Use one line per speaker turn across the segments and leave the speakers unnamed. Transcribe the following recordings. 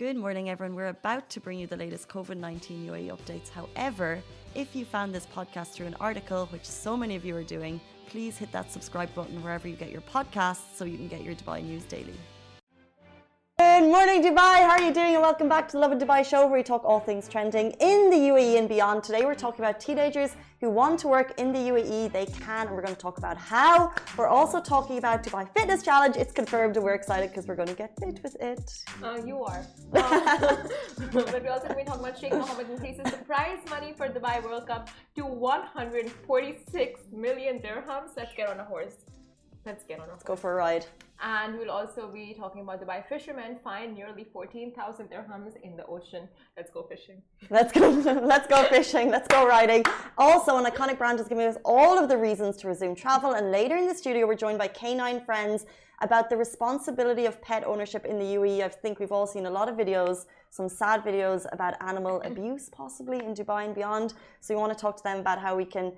Good morning, everyone. We're about to bring you the latest COVID-19 UAE updates. However, if you found this podcast through an article, which so many of you are doing, please hit that subscribe button wherever you get your podcasts so you can get your Dubai news daily. Good morning, Dubai. How are you doing? And welcome back to the Lovin Dubai show, where we talk all things trending in the UAE and beyond. Today, we're talking about teenagers who want to work in the UAE. They can, and we're going to talk about how. We're also talking about Dubai Fitness Challenge. It's confirmed, and we're excited because we're going to get fit with it.
You are. But we're also going to be talking about Sheikh Mohammed increases the prize money for Dubai World Cup to 146 million dirhams. Let's get on a horse. Let's
go for a ride.
And we'll also be talking about Dubai fishermen fined nearly 14,000 dirhams in the ocean. Let's go fishing.
Let's go fishing. Let's go riding. Also, an iconic brand is giving us all of the reasons to resume travel. And later in the studio, we're joined by Canine Friends about the responsibility of pet ownership in the UAE. I think we've all seen a lot of videos, some sad videos about animal abuse, possibly in Dubai and beyond. So we want to talk to them about how we can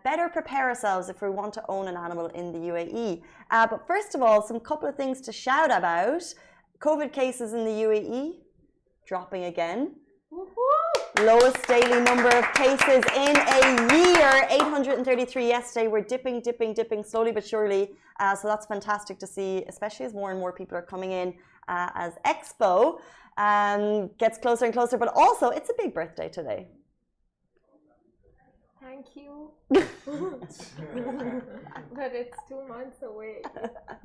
better prepare ourselves if we want to own an animal in the UAE. But first of all, some couple of things to shout about. COVID cases in the UAE dropping again. Woo-hoo! Lowest daily number of cases in a year, 833 yesterday. We're dipping slowly but surely. So that's fantastic to see, especially as more and more people are coming in as Expo gets closer and closer. But also, it's a big birthday today.
Thank you. But it's 2 months away.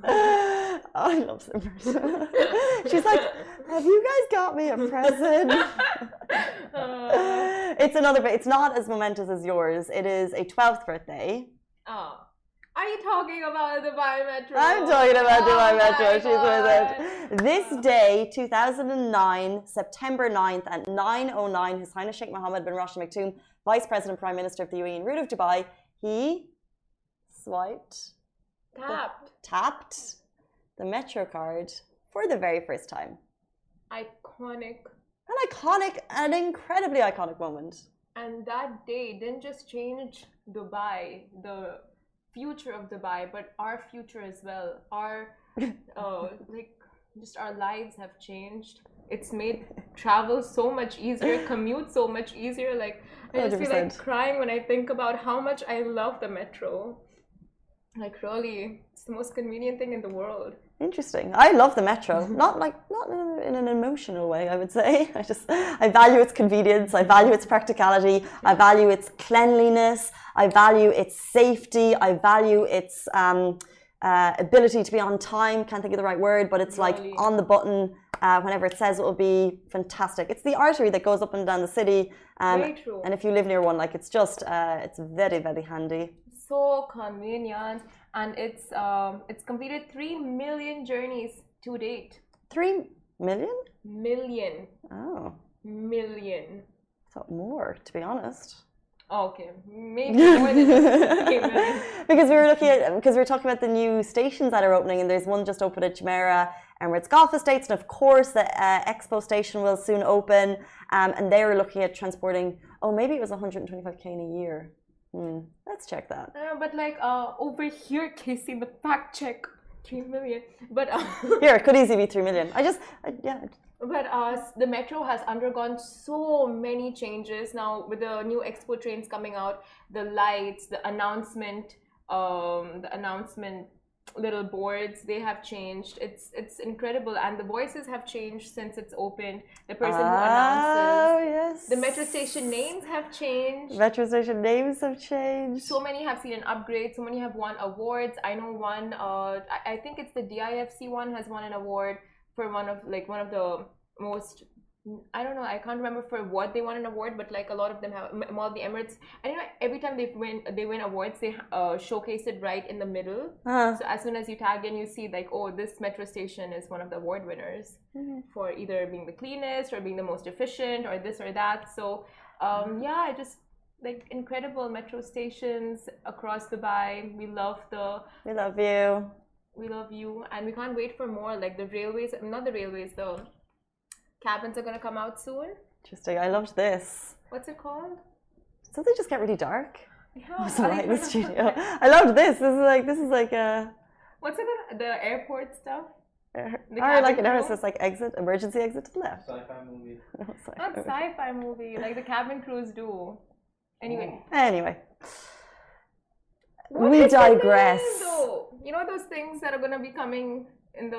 Oh, I love Simran. She's like, have you guys got me a present? It's not as momentous as yours. It is a 12th birthday.
Oh. Are you talking about the Dubai Metro?
I'm talking about Dubai Metro. She's with it. This day, 2009, September 9th at 9:09, His Highness Sheikh Mohammed bin Rashid Al Maktoum, Vice President, Prime Minister of the UAE and root of Dubai, he tapped the Metro card for the very first time.
Iconic.
An incredibly iconic moment.
And that day didn't just change Dubai, the future of Dubai, but our future as well. Our just our lives have changed. It's made travel so much easier, commute so much easier. Like I just 100%. Feel like crying when I think about how much I love the metro. Like really, it's the most convenient thing in the world.
Interesting. I love the metro. Not in an emotional way, I would say. I value its convenience. I value its practicality. I value its cleanliness. I value its safety. I value its ability to be on time. Can't think of the right word, but it's like on the button whenever it says it will be. Fantastic. It's the artery that goes up and down the city.
Very true.
And if you live near one, like it's just, it's very, very handy.
So convenient. And it's completed 3 million journeys to date.
3 million?
Million.
Oh.
Million.
I thought more, to be honest.
Okay, maybe more than 3 million.
Because we were talking about the new stations that are opening, and there's one just opened at Jumeirah, Emirates Golf Estates, and of course the Expo station will soon open. And they were looking at transporting. Oh, maybe it was 125k in a year. Let's check that.
But like over here, Casey, the fact check 3 million. But
here, it could easily be 3 million.
But the metro has undergone so many changes now with the new Expo trains coming out, the lights, the announcement little boards, they have changed. It's incredible, and the voices have changed since it's opened. The person who announces,
yes.
The metro station names have changed. So many have seen an upgrade. So many have won awards. I know one. I think it's the DIFC one has won an award for one of the most. I don't know. I can't remember for what they won an award, but like a lot of them have. All the Emirates, and every time they win awards, they showcase it right in the middle. So as soon as you tag in, you see like, oh, this metro station is one of the award winners for either being the cleanest or being the most efficient or this or that. So just like incredible metro stations across Dubai. We love you, and we can't wait for more. Like the railways, not the railways though. Cabins are going to come out soon.
Interesting. I loved this.
What's it called?
Don't they just get really dark?
Yeah.
It was light in the studio. I loved this. This is like
What's it called? The airport stuff?
Or like an it's like exit, emergency exit to the left.
Sci-fi movie.
Not sci-fi movie, like the cabin crews do.
Anyway.
What
We
is the
digress.
name, though? You know those things that are gonna be coming in the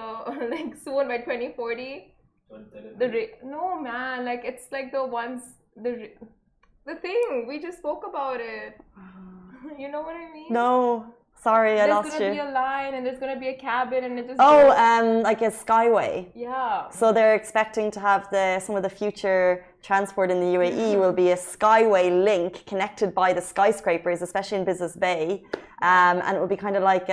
like soon by 2040? No man, like it's like the ones the thing we just spoke about it. You know what I mean?
No, sorry, I lost
There's gonna be
you.
a line and there's gonna be a cabin and it just
Like a skyway.
yeah.
So they're expecting to have some of the future transport in the UAE will be a skyway link connected by the skyscrapers, especially in Business Bay, and it will be kind of like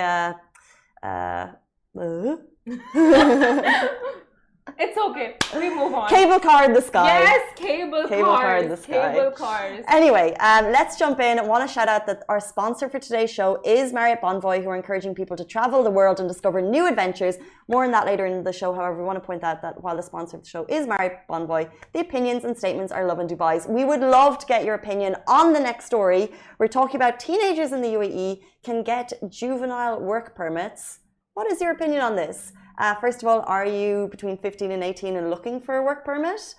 It's okay. We move on.
cable car in the sky.
Yes, cable
car in the sky.
Cable cars.
Anyway, let's jump in. I want to shout out that our sponsor for today's show is Marriott Bonvoy, who are encouraging people to travel the world and discover new adventures. More on that later in the show. However, we want to point out that while the sponsor of the show is Marriott Bonvoy, the opinions and statements are Lovin Dubai's. We would love to get your opinion on the next story. We're talking about teenagers in the UAE can get juvenile work permits. What is your opinion on this? First of all, are you between 15 and 18 and looking for a work permit?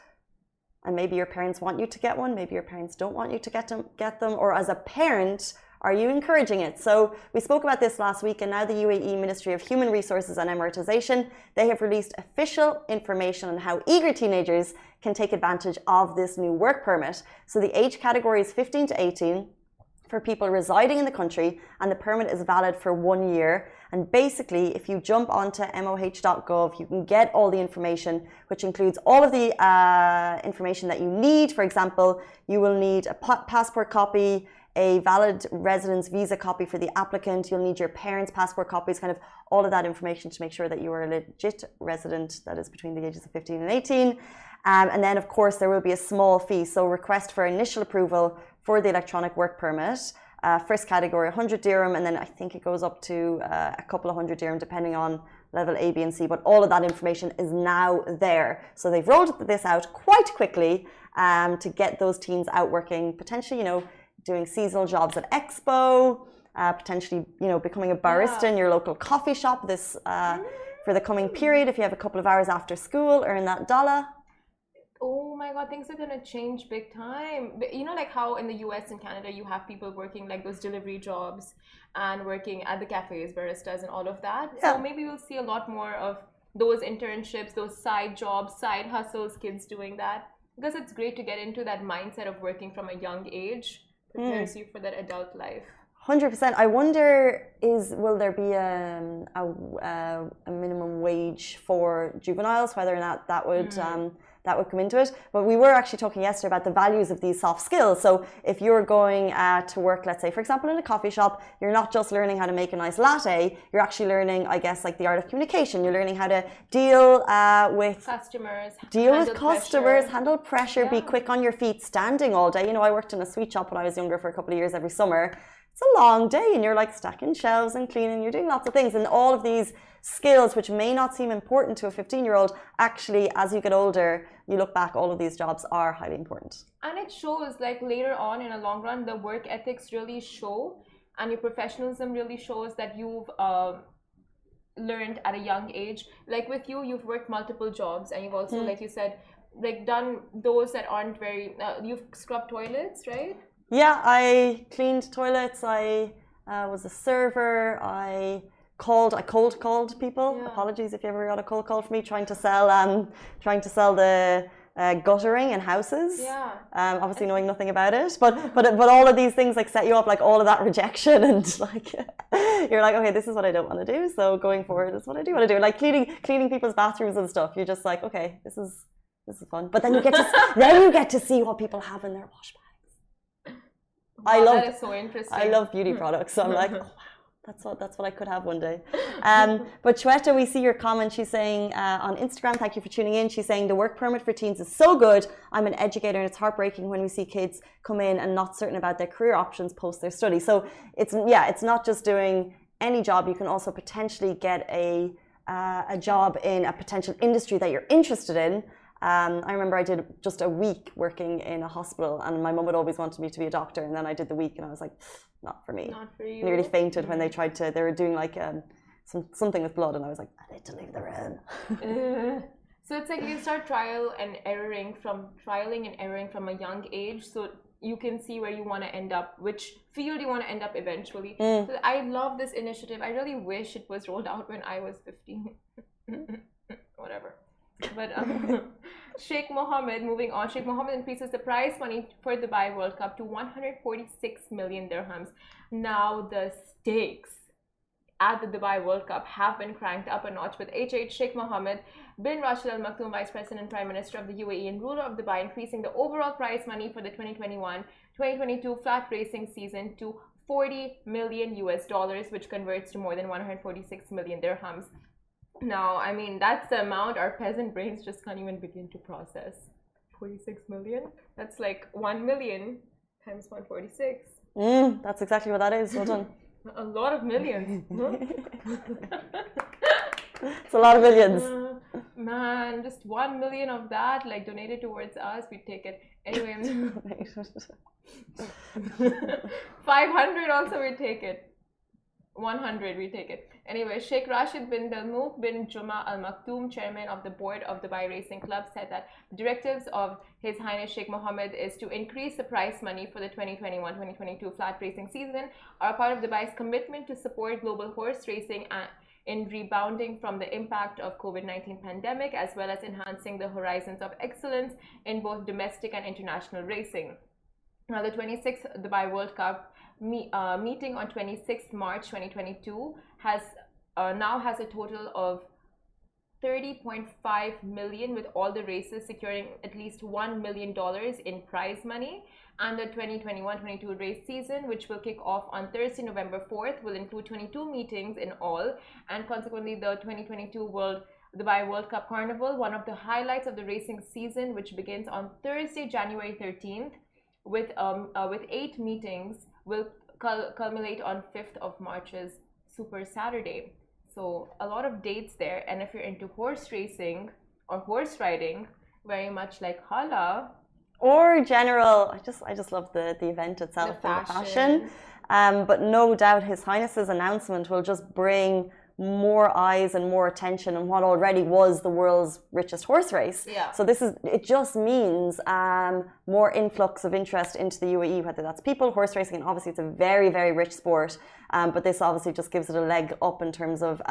And maybe your parents want you to get one, maybe your parents don't want you to get them, or as a parent, are you encouraging it? So we spoke about this last week, and now the UAE Ministry of Human Resources and Emiratization, they have released official information on how eager teenagers can take advantage of this new work permit. So the age category is 15 to 18 for people residing in the country, and the permit is valid for 1 year. And basically, if you jump onto moh.gov, you can get all the information, which includes all of the information that you need. For example, you will need a passport copy, a valid residence visa copy for the applicant. You'll need your parents' passport copies, kind of all of that information to make sure that you are a legit resident that is between the ages of 15 and 18. And then, of course, there will be a small fee. So request for initial approval for the electronic work permit. First category, 100 dirham, and then I think it goes up to a couple of hundred dirham depending on level A, B, and C. But all of that information is now there. So they've rolled this out quite quickly to get those teens out working, potentially, doing seasonal jobs at Expo, potentially, becoming a barista in your local coffee shop for the coming period. If you have a couple of hours after school, earn that dollar.
Oh my god, things are gonna change big time. You know, like how in the US and Canada you have people working like those delivery jobs and working at the cafes, baristas and all of that. Yeah. So maybe we'll see a lot more of those internships, those side jobs, side hustles, kids doing that. Because it's great to get into that mindset of working from a young age. Prepares you for that adult life.
100%. I wonder, will there be a minimum wage for juveniles, whether or not that would come into it. But we were actually talking yesterday about the values of these soft skills. So if you're going to work, let's say, for example, in a coffee shop, you're not just learning how to make a nice latte, you're actually learning, I guess, like the art of communication. You're learning how to deal with
customers,
handle pressure, be quick on your feet, standing all day. I worked in a sweet shop when I was younger for a couple of years every summer. It's a long day and you're like stacking shelves and cleaning, you're doing lots of things. And all of these skills, which may not seem important to a 15-year-old, actually, as you get older, you look back, all of these jobs are highly important.
And it shows, like later on in a long run, the work ethics really show and your professionalism really shows that you've learned at a young age. Like with you, you've worked multiple jobs and you've also, like you said, like done those that aren't very, you've scrubbed toilets, right?
Yeah, I cleaned toilets, I was a server, I cold called people. Yeah. Apologies if you ever got a cold call from me trying to sell the guttering in houses.
Yeah.
Obviously knowing nothing about it, but all of these things like set you up, like all of that rejection, and like you're like, okay, this is what I don't want to do. So going forward, this is what I do want to do. Like cleaning people's bathrooms and stuff. You're just like, okay, this is fun. But then you get to see what people have in their wash bags.
Wow, that is so interesting.
I love beauty products, so I'm like, oh, wow, that's what I could have one day. But Shweta, we see your comment. She's saying on Instagram, thank you for tuning in. She's saying the work permit for teens is so good. I'm an educator and it's heartbreaking when we see kids come in and not certain about their career options post their study. So it's not just doing any job. You can also potentially get a job in a potential industry that you're interested in. I remember I did just a week working in a hospital, and my mum had always wanted me to be a doctor, and then I did the week and I was like, not for me.
Not for you.
Nearly fainted when they were doing like something with blood, and I was like, I need to leave the room.
So it's like you start trialing and erroring from a young age, so you can see where you want to end up, which field you want to end up eventually. So I love this initiative. I really wish it was rolled out when I was 15. Whatever. But Sheikh Mohammed, moving on. Sheikh Mohammed increases the prize money for the Dubai World Cup to 146 million dirhams. Now the stakes at the Dubai World Cup have been cranked up a notch, with Sheikh Mohammed bin Rashid Al Maktoum, Vice President and Prime Minister of the UAE and ruler of Dubai, increasing the overall prize money for the 2021-2022 flat racing season to $40 million, which converts to more than 146 million dirhams. Now, I mean, that's the amount our peasant brains just can't even begin to process. 46 million? That's like 1 million times 146.
That's exactly what that is. Well done.
A lot of millions.
It's a lot of millions.
Man, just 1 million of that, like donated towards us, we'd take it. Anyway, 500 also, we'd take it. 100, we take it. Anyway, Sheikh Rashid bin Dalmouk bin Juma Al Maktoum, chairman of the board of Dubai Racing Club, said that the directives of His Highness Sheikh Mohammed is to increase the prize money for the 2021-2022 flat racing season, are part of Dubai's commitment to support global horse racing in rebounding from the impact of COVID-19 pandemic, as well as enhancing the horizons of excellence in both domestic and international racing. Now, the 26th Dubai World Cup meeting on 26th March 2022 now has a total of 30.5 million, with all the races securing at least $1 million in prize money. And the 2021-22 race season, which will kick off on Thursday, November 4th, will include 22 meetings in all, and consequently the 2022 Dubai World Cup Carnival, one of the highlights of the racing season, which begins on Thursday, January 13th, with 8 meetings, will culminate on 5th of March's Super Saturday. So a lot of dates there, and if you're into horse racing or horse riding, very much like Hala,
or general, I just love the event itself,
the
fashion. But no doubt His Highness's announcement will just bring more eyes and more attention on what already was the world's richest horse race.
Yeah.
So it just means more influx of interest into the UAE, whether that's people, horse racing, and obviously it's a very, very rich sport. But this obviously just gives it a leg up in terms of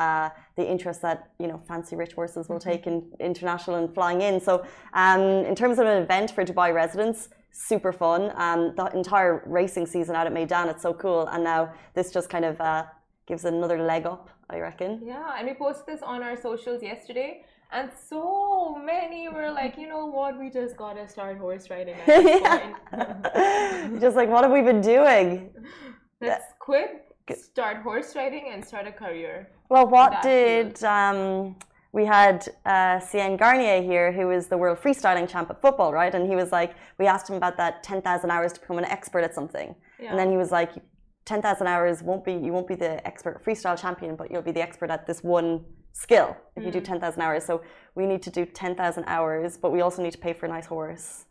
the interest that, you know, fancy rich horses will take in international and flying in. So in terms of an event for Dubai residents, super fun. The entire racing season out at Meydan, it's so cool. And now this just kind of gives it another leg up, I reckon.
Yeah, and we posted this on our socials yesterday, and so many were like, you know what, we just gotta start horse riding at this point.
Just like, what have we been doing?
Let's quit, start horse riding, and start a career.
Well, what did we had Cien Garnier here, who is the world freestyling champ at football, right? And he was like, we asked him about that 10,000 hours to become an expert at something. Yeah. And then he was like, 10,000 hours you won't be the expert freestyle champion, but you'll be the expert at this one skill if you do 10,000 hours. So we need to do 10,000 hours, but we also need to pay for a nice horse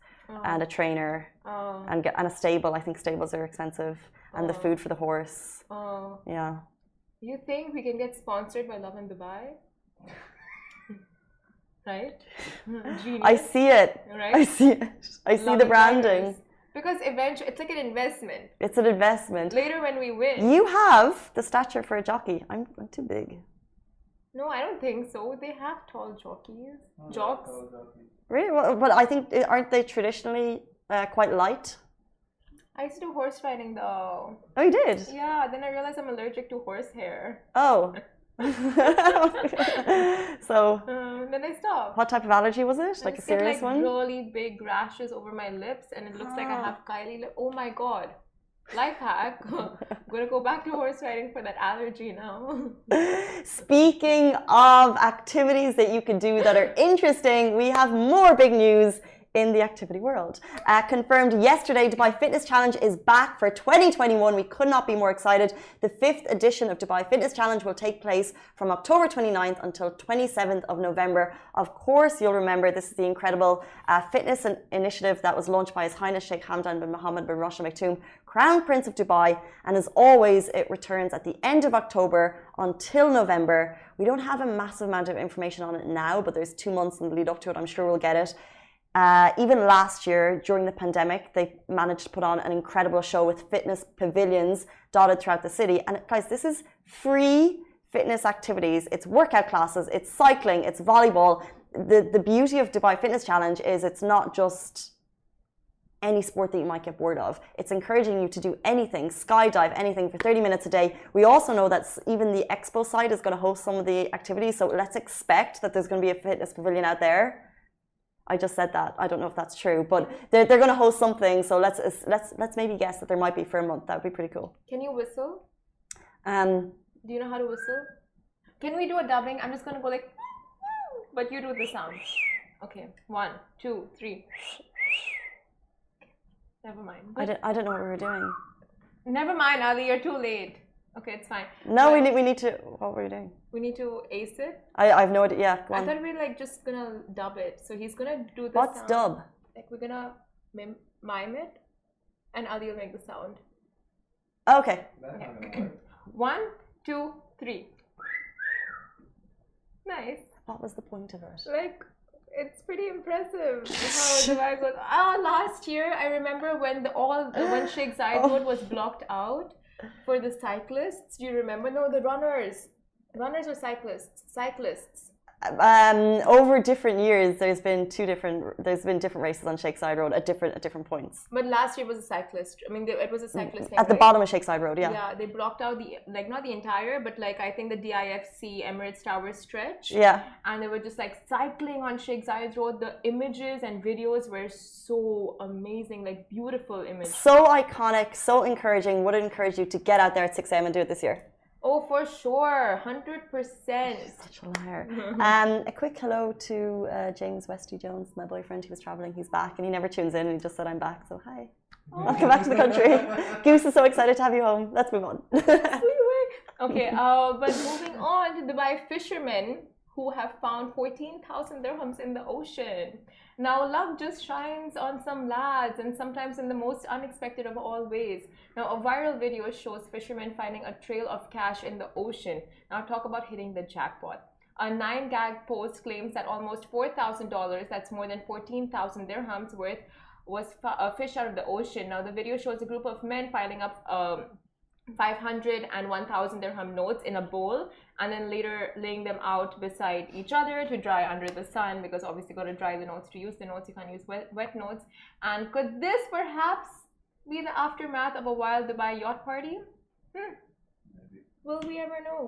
and a trainer and a stable. I think stables are expensive, and the food for the horse. Yeah.
You think we can get sponsored by Lovin Dubai? Right? Genius.
I see it.
Right?
I see it. I see the branding.
Because eventually, it's like an investment.
It's an investment.
Later when we win.
You have the stature for a jockey. I'm too big.
No, I don't think so. They have tall jockeys. Jocks.
Really? Well, but I think, aren't they traditionally quite light?
I used to do horse riding though.
Oh, you did?
Yeah, then I realized I'm allergic to horse hair.
Oh. So
then I stopped.
What type of allergy was it? Like a serious one?
Really big rashes over my lips, and it looks like I have Kylie lips. Oh my god. Life hack. I'm gonna go back to horse riding for that allergy now.
Speaking of activities that you can do that are interesting, we have more big news in the activity world. Confirmed yesterday, Dubai Fitness Challenge is back for 2021. We could not be more excited. The 5th edition of Dubai Fitness Challenge will take place from October 29th until 27th of November. Of course, you'll remember this is the incredible fitness initiative that was launched by His Highness Sheikh Hamdan bin Mohammed bin Rashid Al Maktoum, Crown Prince of Dubai, and as always, it returns at the end of October until November. We don't have a massive amount of information on it now, but there's 2 months in the lead up to it. I'm sure we'll get it. Even last year, during the pandemic, they managed to put on an incredible show with fitness pavilions dotted throughout the city. And guys, this is free fitness activities. It's workout classes, it's cycling, it's volleyball. The beauty of Dubai Fitness Challenge is it's not just any sport that you might get bored of. It's encouraging you to do anything, skydive, anything for 30 minutes a day. We also know that even the expo site is going to host some of the activities, so let's expect that there's going to be a fitness pavilion out there. I just said that. I don't know if that's true, but they're going to host something, so let's maybe guess that there might be for a month. That would be pretty cool.
Can you whistle? Do you know how to whistle? Can we do a dubbing? I'm just going to go like, but you do the sound. Okay, 1, 2, 3. Never mind.
I don't know what we were doing.
Never mind, Ali, you're too late. Okay, it's fine.
No, we need to. What were we doing?
We need to ace it.
I have no idea. Yeah, go on.
I thought we were like just gonna dub it. So he's gonna do the
What's
sound.
dub?
Like we're gonna mime it, and Ali will make the sound.
Okay.
Okay. 1, 2, 3. Nice.
What was the point of it?
Like, it's pretty impressive how Dubai goes. Last year I remember when when Sheikh Zayed Road was blocked out for the cyclists. Do you remember? No, the runners. Runners or cyclists? Cyclists.
Over different years, there's been different races on Sheikh Zayed Road at different points.
But last year was a cyclist. I mean, it was a cyclist thing,
at the bottom of Sheikh Zayed Road. Yeah.
Yeah, they blocked out not the entire, but like I think the DIFC Emirates Tower stretch.
Yeah.
And they were just like cycling on Sheikh Zayed Road. The images and videos were so amazing, like beautiful images.
So iconic, so encouraging. Would encourage you to get out there at 6 a.m. and do it this year.
Oh, for sure, 100%.
Such a liar. A quick hello to James Westy Jones, my boyfriend. He was traveling. He's back, and he never tunes in. And he just said, "I'm back." So hi, welcome back to the country. Goose is so excited to have you home. Let's move on.
Okay, but moving on to Dubai fishermen who have found 14,000 dirhams in the ocean. Now, love just shines on some lads, and sometimes in the most unexpected of all ways. Now, a viral video shows fishermen finding a trail of cash in the ocean. Now, talk about hitting the jackpot. A 9gag post claims that almost $4,000, that's more than 14,000 dirhams worth, was fished out of the ocean. Now, the video shows a group of men piling up 500 and 1,000 dirham notes in a bowl, and then later laying them out beside each other to dry under the sun, because obviously you got to dry the notes to use the notes. You can't use wet notes. And could this perhaps be the aftermath of a wild Dubai yacht party? Will we ever know?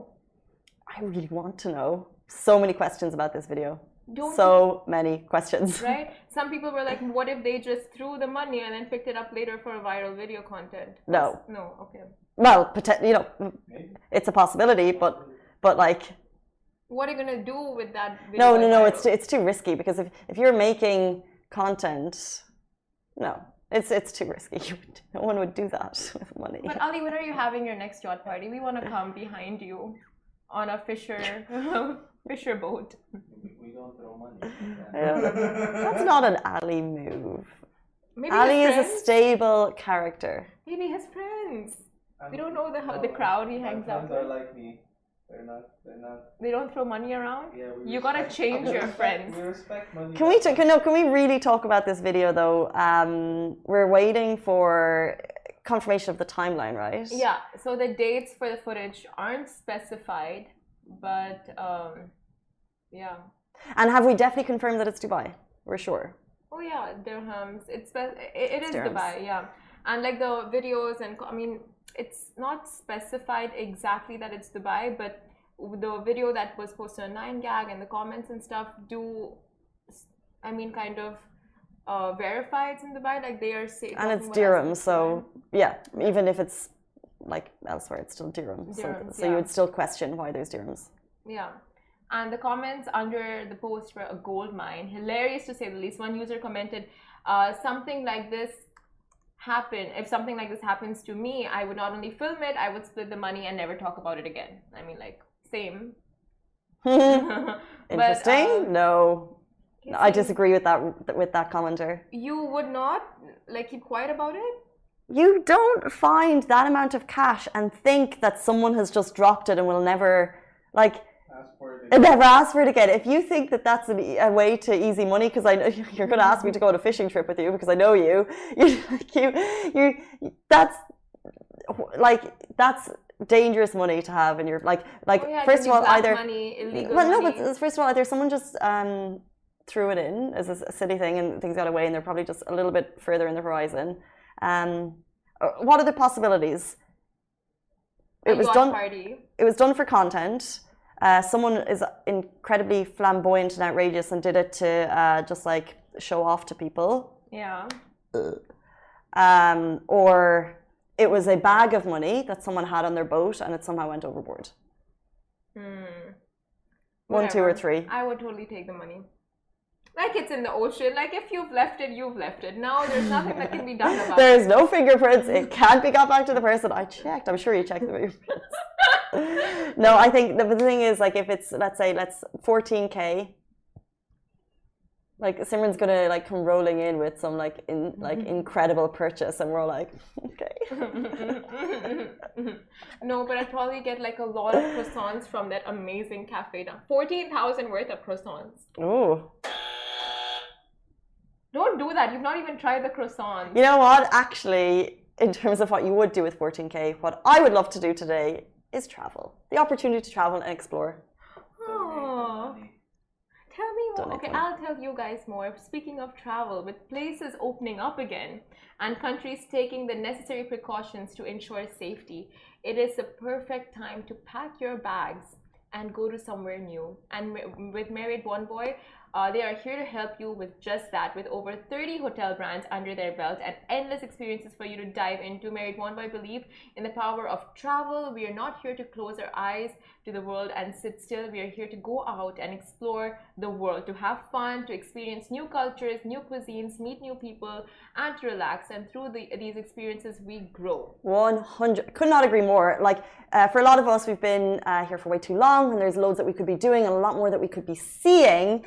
I really want to know. So many questions about this video. Many questions.
Right? Some people were like, what if they just threw the money and then picked it up later for a viral video content?
No.
No, okay.
Well, it's a possibility, but like,
what are you gonna do with that video?
No, it's too risky, because if you're making content, no, it's too risky. No one would do that with money.
But Ali, when are you having your next yacht party? We want to come behind you on a fisher boat.
We don't throw money.
That's not an Ali move.
Maybe
Ali is a stable character.
Maybe his friends. We don't know the crowd he hangs out with.
Friends are like me. They're not.
They don't throw money around.
Yeah,
you gotta change your friends.
We respect money.
Can we really talk about this video though? We're waiting for confirmation of the timeline, right?
Yeah. So the dates for the footage aren't specified, but yeah.
And have we definitely confirmed that it's Dubai? We're sure.
Oh yeah, dirhams. It is
dirhams.
Dubai. Yeah, and like the videos and I mean, it's not specified exactly that it's Dubai, but the video that was posted on 9gag and the comments and stuff do, I mean, kind of verify it's in Dubai. Like they are saying.
And it's dirhams, so yeah, even if it's like elsewhere, it's still dirhams. So you would still question why there's dirhams.
Yeah. And the comments under the post were a gold mine. Hilarious to say the least. One user commented, something like this if something like this happens to me, I would not only film it, I would split the money and never talk about it again. I mean, like, same.
Interesting. No, I disagree with that commenter.
You would not like keep quiet about it?
you don't find that amount of cash and think that someone has just dropped it and will never, like, never ask for it again. If you think that that's a way to easy money, because I know you're going to ask me to go on a fishing trip with you because I know you, that's dangerous money to have in your first of all either
money, illegal
well no
money.
but first of all either someone just threw it in as a silly thing and things got away and they're probably just a little bit further in the horizon. What are the possibilities? It was done for content. Someone is incredibly flamboyant and outrageous and did it to just like show off to people.
Yeah.
Or it was a bag of money that someone had on their boat and it somehow went overboard. One, two, or three.
I would totally take the money. Like it's in the ocean. Like if you've left it, you've left it. Now there's nothing that can be done about it.
There's no fingerprints. It can't be got back to the person. I checked. I'm sure you checked the fingerprints. No, I think the thing is like if it's let's 14K. Like Simran's gonna like come rolling in with some incredible purchase, and we're all like, okay.
No, but I'd probably get like a lot of croissants from that amazing cafe down. 14,000 worth of croissants.
Oh.
Don't do that. You've not even tried the croissants.
You know what? Actually, in terms of what you would do with 14K, what I would love to do today is travel. The opportunity to travel and explore.
Oh. Tell me more. Okay, I'll tell you guys more. Speaking of travel, with places opening up again and countries taking the necessary precautions to ensure safety, it is the perfect time to pack your bags and go to somewhere new. And with Married One Boy, they are here to help you with just that. With over 30 hotel brands under their belt and endless experiences for you to dive into, Married One Boy believe in the power of travel. We are not here to close our eyes to the world and sit still. We are here to go out and explore the world, to have fun, to experience new cultures, new cuisines, meet new people, and to relax. And through these experiences, we grow.
100. Could not agree more. Like for a lot of us, we've been here for way too long, and there's loads that we could be doing and a lot more that we could be seeing.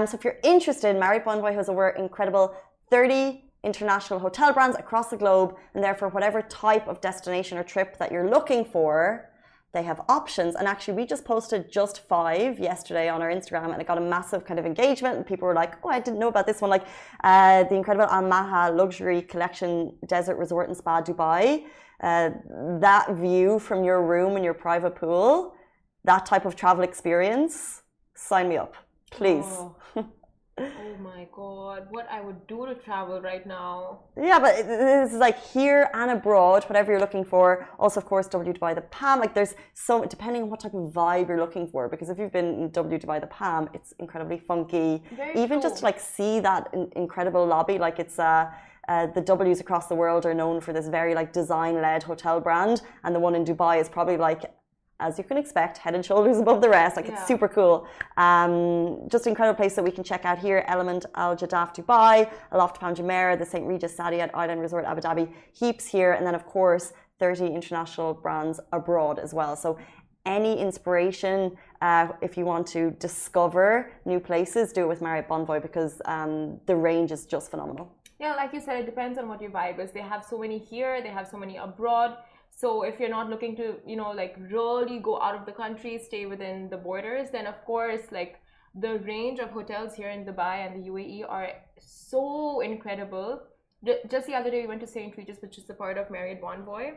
So if you're interested, Married One Boy has over incredible 30 international hotel brands across the globe, and therefore whatever type of destination or trip that you're looking for, they have options. And actually we just posted just 5 yesterday on our Instagram, and it got a massive kind of engagement, and people were like, oh, I didn't know about this one. Like the incredible Al Maha Luxury Collection Desert Resort and Spa Dubai, that view from your room in your private pool, that type of travel experience, sign me up, please.
Oh my god, what I would do to travel right now.
Yeah, but it's like here and abroad, whatever you're looking for. Also, of course, W Dubai the Palm. Like there's so, depending on what type of vibe you're looking for, because if you've been in W Dubai the Palm, it's incredibly funky. Even just to like see that incredible lobby, like it's the W's across the world are known for this very like design-led hotel brand, and the one in Dubai is probably like, as you can expect, head and shoulders above the rest. Like it's super cool. Just an incredible place that we can check out here. Element Al Jadaf Dubai, Aloft Palm Jumeirah, the St. Regis Saadiyat Island Resort Abu Dhabi, heaps here. And then of course, 30 international brands abroad as well. So any inspiration, if you want to discover new places, do it with Marriott Bonvoy, because the range is just phenomenal.
Yeah, like you said, it depends on what your vibe is. They have so many here, they have so many abroad. So if you're not looking to, like really go out of the country, stay within the borders, then of course, like the range of hotels here in Dubai and the UAE are so incredible. Just the other day, we went to St. Regis, which is a part of Marriott Bonvoy.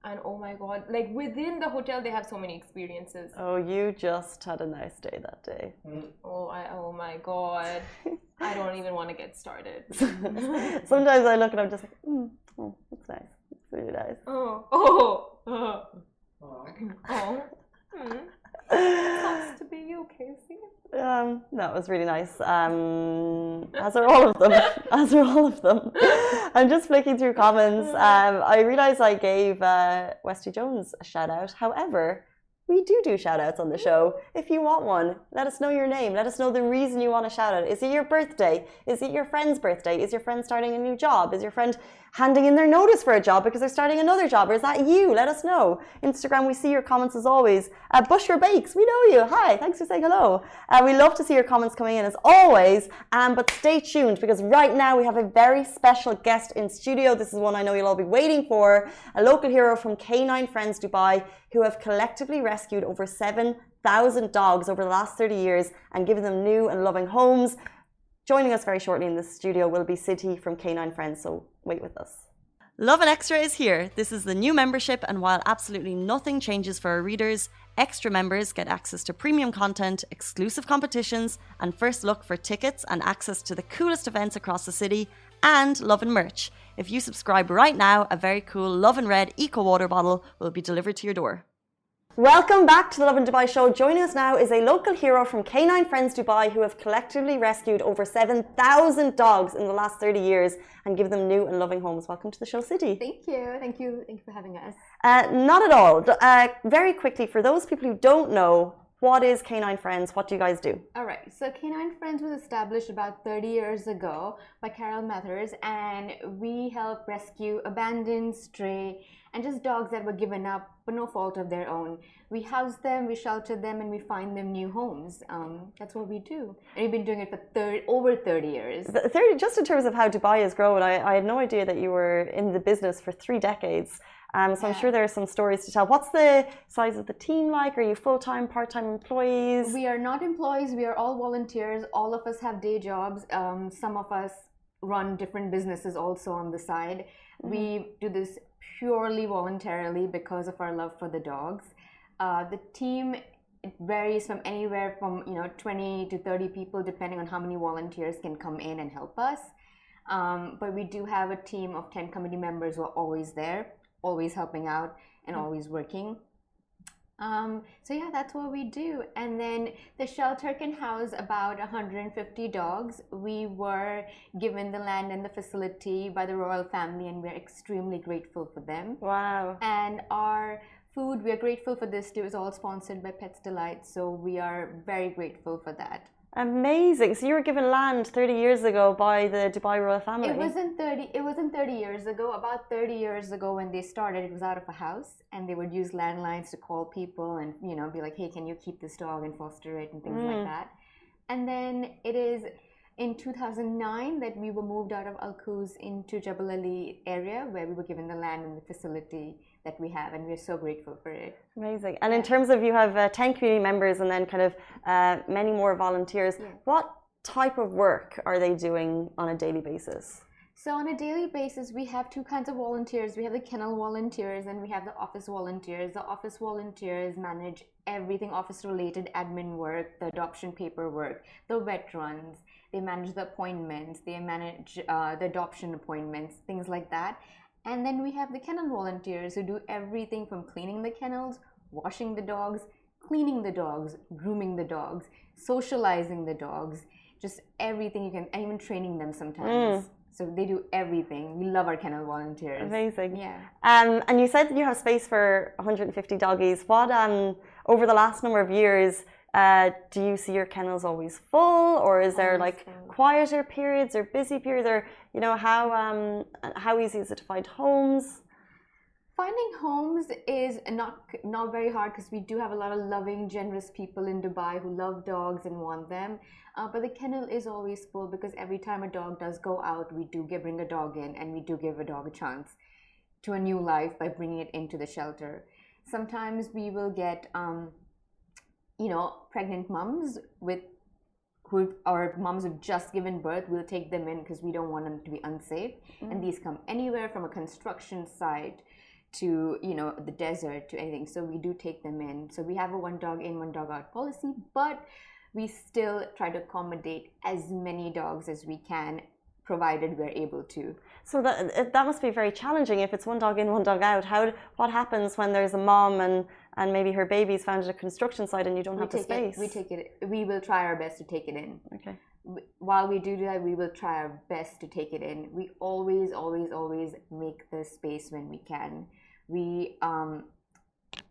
And oh my God, like within the hotel, they have so many experiences.
Oh, you just had a nice day that day.
Oh my God. I don't even want to get started.
Sometimes I look and I'm just like, oh, that's nice. It's really nice.
Sucks to be you, Casey.
That was really nice. As are all of them. As are all of them. I'm just flicking through comments. I realized I gave Westy Jones a shout out. However, we do shout outs on the show. If you want one, let us know your name. Let us know the reason you want a shout out. Is it your birthday? Is it your friend's birthday? Is your friend starting a new job? Is your friend handing in their notice for a job because they're starting another job? Or is that you? Let us know. Instagram, we see your comments as always. Bushra Bakes, we know you. Hi, thanks for saying hello. We love to see your comments coming in as always. But stay tuned because right now we have a very special guest in studio. This is one I know you'll all be waiting for. A local hero from Canine Friends Dubai who have collectively rescued over 7,000 dogs over the last 30 years and given them new and loving homes. Joining us very shortly in the studio will be City from Canine Friends, so wait with us. Lovin Extra is here. This is the new membership, and while absolutely nothing changes for our readers, extra members get access to premium content, exclusive competitions, and first look for tickets and access to the coolest events across the city, and Lovin merch. If you subscribe right now, a very cool Lovin Red Eco Water bottle will be delivered to your door. Welcome back to the Lovin Dubai show. Joining us now is a local hero from Canine Friends Dubai who have collectively rescued over 7,000 dogs in the last 30 years and given them new and loving homes. Welcome to the show, City.
Thank you. Thank you for having us.
Not at all. Very quickly, for those people who don't know, what is Canine Friends? What do you guys do?
All right. So Canine Friends was established about 30 years ago by Carol Mathers, and we help rescue abandoned, stray, and just dogs that were given up for no fault of their own. We house them, we shelter them, and we find them new homes. That's what we do. And we've been doing it for over 30 years.
30, just in terms of how Dubai has grown, I had no idea that you were in the business for 3 decades. So I'm sure there are some stories to tell. What's the size of the team like? Are you full-time, part-time employees?
We are not employees. We are all volunteers. All of us have day jobs. Some of us run different businesses also on the side. We do this purely voluntarily because of our love for the dogs. The team, it varies from anywhere from 20 to 30 people depending on how many volunteers can come in and help us. But we do have a team of 10 committee members who are always there, always helping out and always working. So yeah, that's what we do. And then the shelter can house about 150 dogs. We were given the land and the facility by the royal family, and we're extremely grateful for them.
Wow.
And our food, we are grateful for this too, is all sponsored by Pets Delight. So we are very grateful for that.
Amazing. So you were given land 30 years ago by the Dubai royal family.
It wasn't 30 years ago. About 30 years ago when they started, it was out of a house, and they would use landlines to call people and be like, hey, can you keep this dog and foster it and things like that. And then it is in 2009 that we were moved out of Al Quoz into Jebel Ali area, where we were given the land and the facility that we have, and we're so grateful for it.
Amazing. And in terms of, you have 10 community members and then kind of many more volunteers, what type of work are they doing on a daily basis?
So on a daily basis, we have 2 kinds of volunteers. We have the kennel volunteers and we have the office volunteers. The office volunteers manage everything office-related admin work, the adoption paperwork, the vet runs. They manage the appointments. They manage the adoption appointments, things like that. And then we have the kennel volunteers who do everything from cleaning the kennels, washing the dogs, cleaning the dogs, grooming the dogs, socializing the dogs, just everything you can, and even training them sometimes. So they do everything. We love our kennel volunteers.
Amazing.
Yeah.
And you said that you have space for 150 doggies. What, over the last number of years, do you see your kennels always full, or is there like quieter periods or busy periods, or how easy is it to find homes?
Finding homes is not very hard because we do have a lot of loving, generous people in Dubai who love dogs and want them. But the kennel is always full because every time a dog does go out, we do bring a dog in, and we do give a dog a chance to a new life by bringing it into the shelter. Sometimes we will get pregnant mums or moms who've just given birth. We'll take them in because we don't want them to be unsafe. And these come anywhere from a construction site to the desert, to anything. So we do take them in. So we have a 1 dog in, 1 dog out policy, but we still try to accommodate as many dogs as we can, provided we're able to.
So that must be very challenging if it's 1 dog in, 1 dog out. What happens when there's a mom and maybe her baby's found at a construction site and you don't have the space?
We will try our best to take it in.
Okay.
While we do that, we will try our best to take it in. We always make the space when we can. We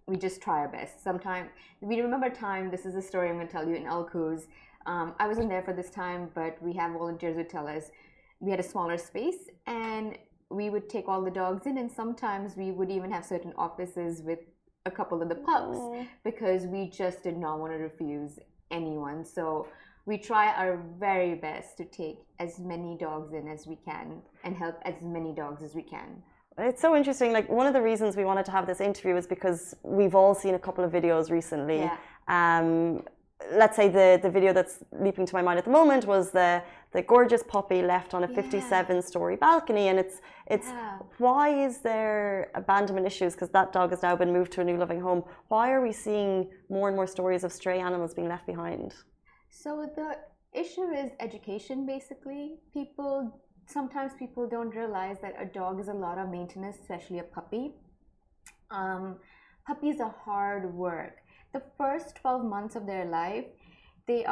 we just try our best. Sometimes we remember time. This is a story I'm going to tell you in Al Quoz. I wasn't there for this time, but we have volunteers who tell us we had a smaller space and we would take all the dogs in, and sometimes we would even have certain offices with a couple of the pups because we just did not want to refuse anyone. So we try our very best to take as many dogs in as we can and help as many dogs as we can.
It's so interesting. Like, one of the reasons we wanted to have this interview is because we've all seen a couple of videos recently.
Yeah.
Let's say the video that's leaping to my mind at the moment was the gorgeous puppy left on a 57-story balcony, and it's why is there abandonment issues? Because that dog has now been moved to a new loving home. Why are we seeing more and more stories of stray animals being left behind?
So the issue is education, basically. Sometimes people don't realize that a dog is a lot of maintenance, especially a puppy. Puppies are hard work. The first 12 months of their life, they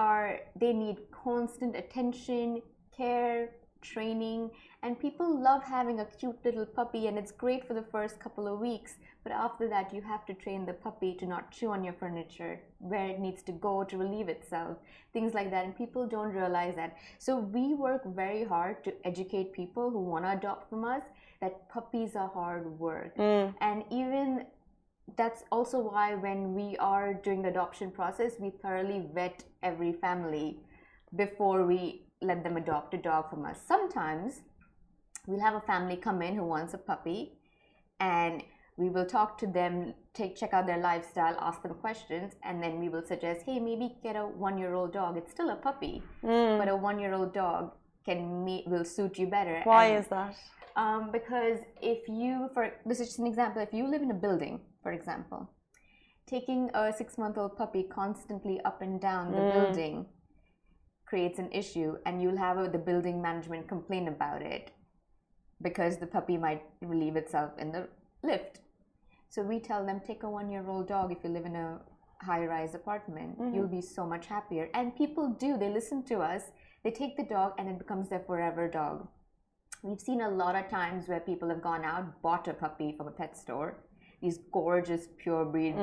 need constant attention, care, training, and people love having a cute little puppy, and it's great for the first couple of weeks, but after that you have to train the puppy to not chew on your furniture, where it needs to go to relieve itself, things like that, and people don't realize that. So we work very hard to educate people who want to adopt from us that puppies are hard work. And even that's also why when we are doing the adoption process, we thoroughly vet every family before we let them adopt a dog from us. Sometimes we'll have a family come in who wants a puppy, and we will talk to them, check out their lifestyle, ask them questions, and then we will suggest, hey, maybe get a 1-year-old dog. It's still a puppy, but a 1-year-old dog will suit you better.
Why is that?
Because this is just an example, if you live in a building, for example, taking a 6-month-old puppy constantly up and down the building creates an issue, and you'll have the building management complain about it because the puppy might relieve itself in the lift. So we tell them, take a 1-year-old dog if you live in a high-rise apartment. You'll be so much happier. And people do, they listen to us, they take the dog and it becomes their forever dog. We've seen a lot of times where people have gone out, bought a puppy from a pet store, these gorgeous pure breed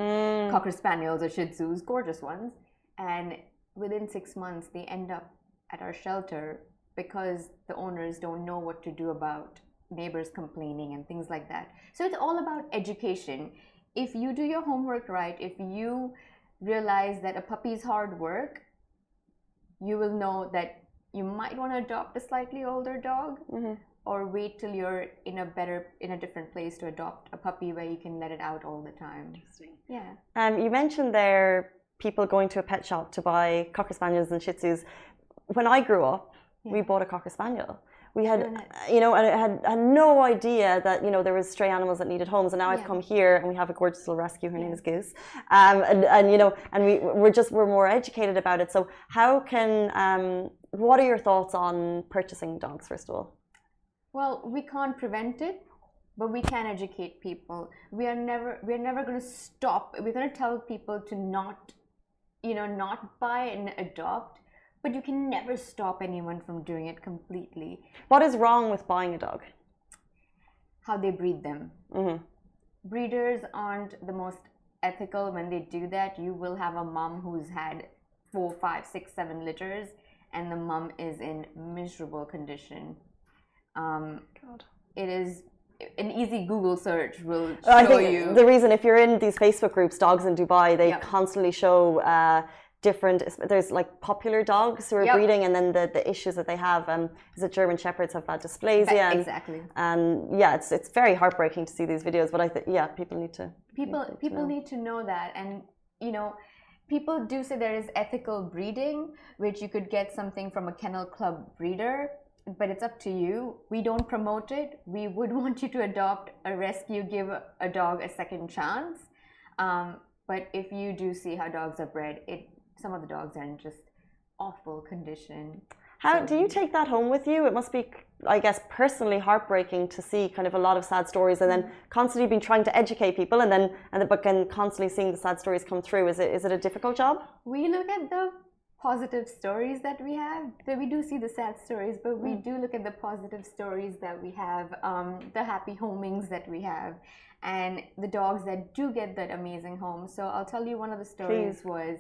Cocker Spaniels or Shih Tzus, gorgeous ones, and within 6 months they end up at our shelter because the owners don't know what to do about neighbors complaining and things like that. So it's all about education. If you do your homework right, if you realize that a puppy is hard work, you will know that you might want to adopt a slightly older dog, or wait till you're in a different place to adopt a puppy where you can let it out all the time.
Interesting.
Yeah.
You mentioned there people going to a pet shop to buy Cocker Spaniels and Shih Tzus. When I grew up, we bought a Cocker Spaniel. We had, and I had no idea that, there was stray animals that needed homes. And now I've come here and we have a gorgeous little rescue. Her name is Goose. And we're more educated about it. So what are your thoughts on purchasing dogs, first of all?
Well, we can't prevent it, but we can educate people. We're never going to stop. We're going to tell people to not buy and adopt, but you can never stop anyone from doing it completely.
What is wrong with buying a dog?
How they breed them. Breeders aren't the most ethical when they do that. You will have a mom who's had 4, 5, 6, 7 litters, and the mom is in miserable condition. It is an easy Google search will show you.
The reason, if you're in these Facebook groups, Dogs in Dubai, they constantly show there's like popular dogs who are breeding, and then the issues that they have. Is it German Shepherds have bad dysplasia?
Exactly.
And it's very heartbreaking to see these videos. But I think people need to
need to know that, and people do say there is ethical breeding, which you could get something from a kennel club breeder. But it's up to you. We don't promote it. We would want you to adopt a rescue, give a dog a second chance. But if you do see how dogs are bred, some of the dogs are in just awful condition.
How do you take that home with you? It must be, I guess, personally heartbreaking to see kind of a lot of sad stories, and then constantly been trying to educate people, but constantly seeing the sad stories come through. Is it a difficult job?
We look at the positive stories that we have. But we do see the sad stories, but we do look at the positive stories that we have, the happy homings that we have, and the dogs that do get that amazing home. So I'll tell you one of the stories was,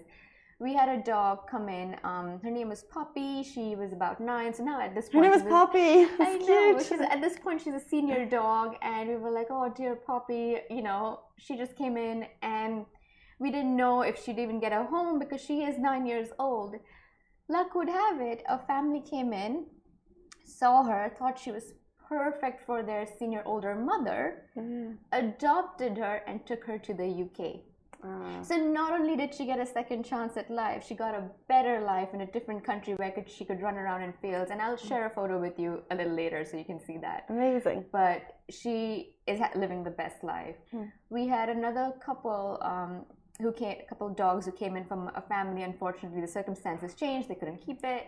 we had a dog come in. Her name was Poppy. She was about 9. So now at this point,
her name was Poppy.
I know. At this point, she's a senior dog, and we were like, "Oh dear, Poppy." You know, she just came in, and we didn't know if she'd even get a home because she is 9 years old. Luck would have it, a family came in, saw her, thought she was perfect for their senior older mother, adopted her, and took her to the UK. So not only did she get a second chance at life, she got a better life in a different country where she could run around in fields. And I'll share a photo with you a little later so you can see that.
Amazing.
But she is living the best life. We had another couple a couple of dogs who came in from a family. Unfortunately, the circumstances changed. They couldn't keep it.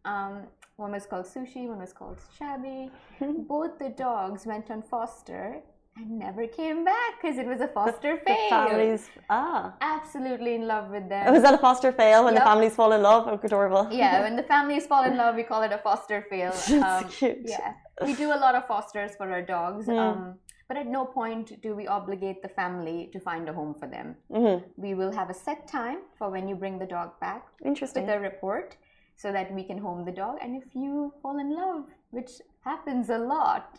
One was called Sushi, one was called Shabby. Both the dogs went on foster and never came back because it was a foster fail.
The families,
Absolutely in love with them.
Was that a foster fail when the families fall in love? Oh, adorable.
Yeah, when the families fall in love, we call it a foster fail.
That's cute.
Yeah, we do a lot of fosters for our dogs. But at no point do we obligate the family to find a home for them. We will have a set time for when you bring the dog back.
Interesting.
With a report so that we can home the dog. And if you fall in love, which happens a lot,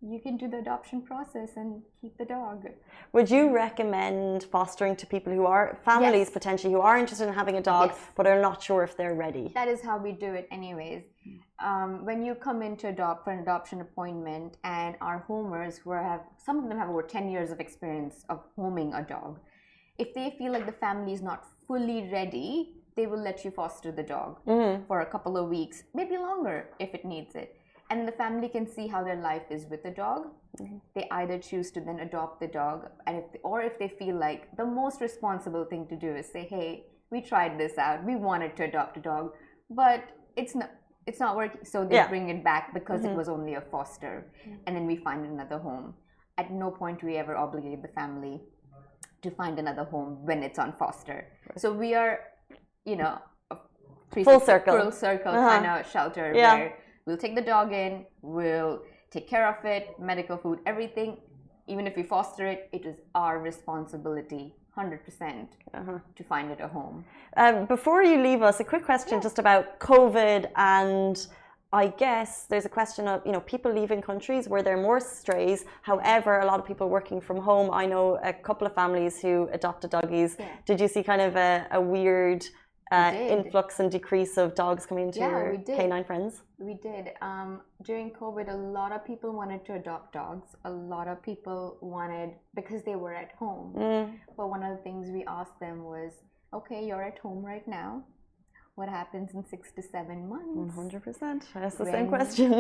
you can do the adoption process and keep the dog.
Would you recommend fostering to people who are families potentially who are interested in having a dog but are not sure if they're ready?
That is how we do it anyways. When you come in to adopt for an adoption appointment, and our homers who have, some of them have over 10 years of experience of homing a dog, if they feel like the family is not fully ready, they will let you foster the dog for a couple of weeks, maybe longer if it needs it. And the family can see how their life is with the dog. They either choose to then adopt the dog, and if they feel like the most responsible thing to do is say, hey, we tried this out, we wanted to adopt a dog, but it's not working, so they bring it back because it was only a foster, and then we find another home. At no point do we ever obligate the family to find another home when it's on foster. So we are, a
full circle
kind of shelter where we'll take the dog in, we'll take care of it, medical food, everything. Even if we foster it, it is our responsibility, 100%, to find it a home.
Before you leave us, a quick question just about COVID, and I guess there's a question of, people leaving countries where there are more strays. However, a lot of people working from home. I know a couple of families who adopted doggies. Did you see kind of a weird influx and decrease of dogs coming into your canine friends?
We did. During COVID, a lot of people wanted to adopt dogs. A lot of people wanted, because they were at home. But one of the things we asked them was, okay, you're at home right now. What happens in 6 to 7 months?
100%. That's the same question.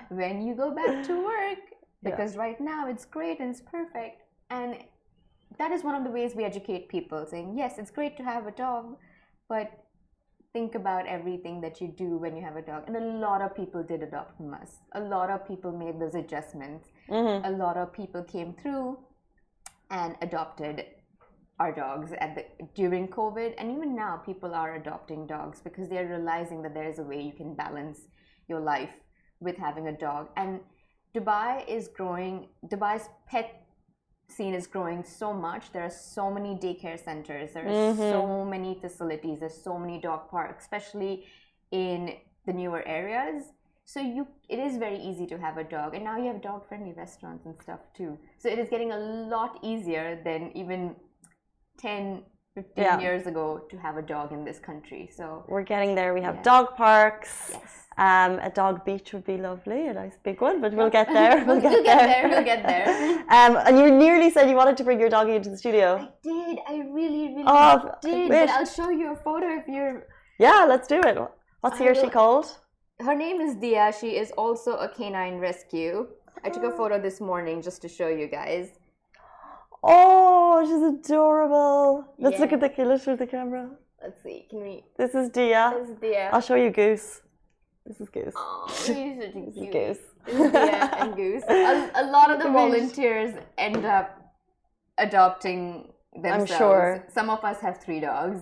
When you go back to work, because right now it's great and it's perfect. And that is one of the ways we educate people, saying, yes, it's great to have a dog, but think about everything that you do when you have a dog. And a lot of people did adopt from us. A lot of people made those adjustments. A lot of people came through and adopted our dogs during COVID. And even now, people are adopting dogs because they're realizing that there is a way you can balance your life with having a dog. And Dubai is growing. Dubai's pet scene is growing so much. There are so many daycare centers, there are so many facilities, there's so many dog parks, especially in the newer areas. So it is very easy to have a dog, and now you have dog friendly restaurants and stuff too. So it is getting a lot easier than even 10, 15 years ago to have a dog in this country. So
we're getting there. We have dog parks. A dog beach would be lovely, a nice big one, but we'll get there.
We'll get there.
And you nearly said you wanted to bring your doggy into the studio.
I did. I really did.
Wait.
But I'll show you a photo if you're...
Yeah, let's do it. What's she called?
Her name is Dia. She is also a canine rescue. I took a photo this morning just to show you guys.
Oh, she's adorable. Let's look at the camera.
Let's see. Can we...
This is Dia.
This is Dia.
I'll show you Goose. This is Goose.
Oh, he's such a cute.
Goose.
This is Dia and Goose. A lot of the volunteers end up adopting themselves.
I'm sure.
Some of us have 3 dogs.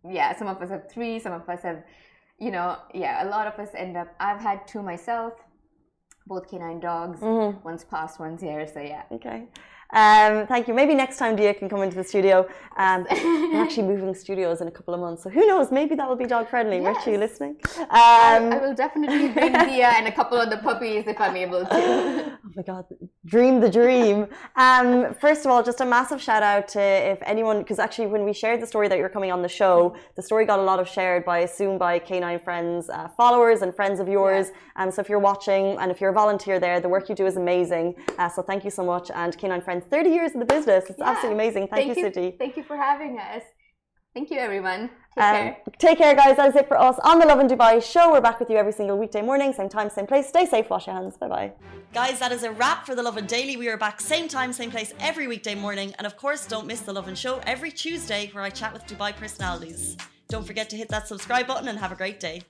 yeah, some of us have 3, some of us have, you know, yeah, a lot of us end up, I've had 2 myself, both canine dogs, one's past, one's here, so yeah.
Okay. Thank you. Maybe next time Dia can come into the studio. We're actually moving studios in a couple of months, so who knows? Maybe that will be dog friendly.
Yes.
Richie, you listening?
I will definitely bring Dia and a couple of the puppies if I'm able to.
Oh my God, dream the dream. First of all, just a massive shout out to if anyone, because actually when we shared the story that you're coming on the show, the story got a lot of shared by, assume by K9 Friends followers and friends of yours. So if you're watching and if you're a volunteer there, the work you do is amazing. So thank you so much. And K9 Friends, 30 years in the business. It's absolutely amazing. Thank you, Siti.
Thank you for having us. Thank you, everyone. Take care.
Take care, guys. That is it for us on the Lovin Dubai show. We're back with you every single weekday morning, same time, same place. Stay safe, wash your hands. Bye-bye. Guys, that is a wrap for the Lovin Daily. We are back same time, same place every weekday morning. And of course, don't miss the Lovin Show every Tuesday where I chat with Dubai personalities. Don't forget to hit that subscribe button and have a great day.